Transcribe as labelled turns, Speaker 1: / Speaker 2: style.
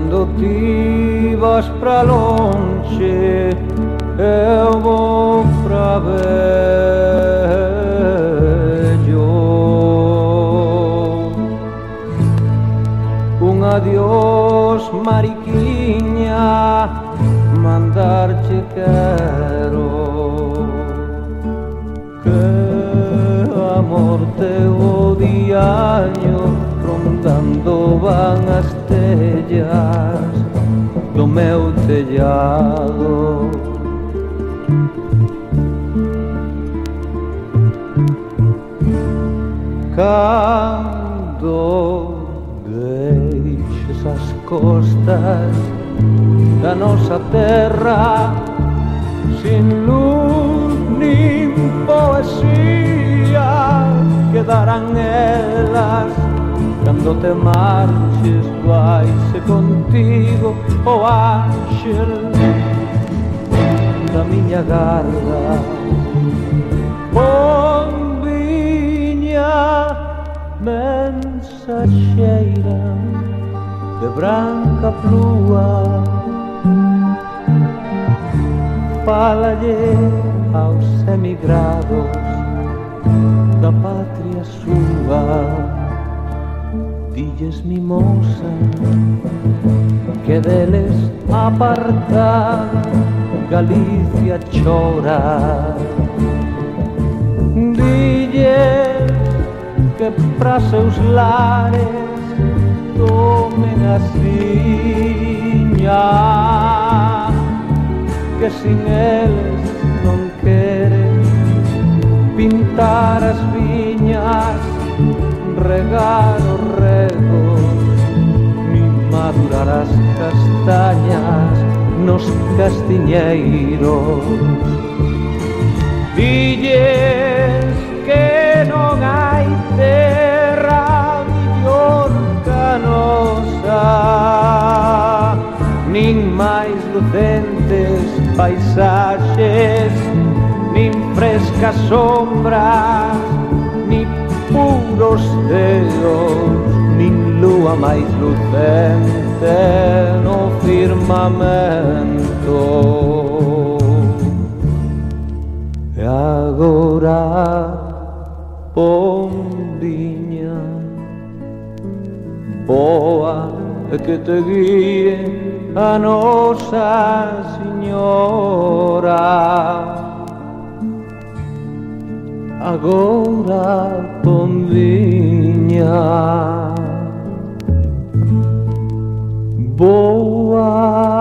Speaker 1: cando ti vas pra lonxe, eu vou pra vello. Un adiós, mariquiña, mandar-te quero. Que amor teu diaño, rondando van as tellas do meu tellado. Cando deixes as costas da nosa terra, sin luz nin poesía, quedarán elas. Cando te marches vaise contigo o ángel da miña garda. Bombiña mensaxeira de branca plúa, fálalle aos emigrados da patria súa. Dilles, mimosa, que deles apartada Galicia chora. Dilles que pra seus lares tomen a siña, que sin eles non queren pintar as viñas, regar os regos, nin madurar as castañas nos castiñeiros. Dilles que non hai terra mellor ca nosa, nin máis lucentes paisaxes, nin frescas sombras, nin puros ceos, nin lúa máis lucente no firmamento. E agora, bombiña, boa e que te guíe a Nosa Señora. Agora, bombiña, boa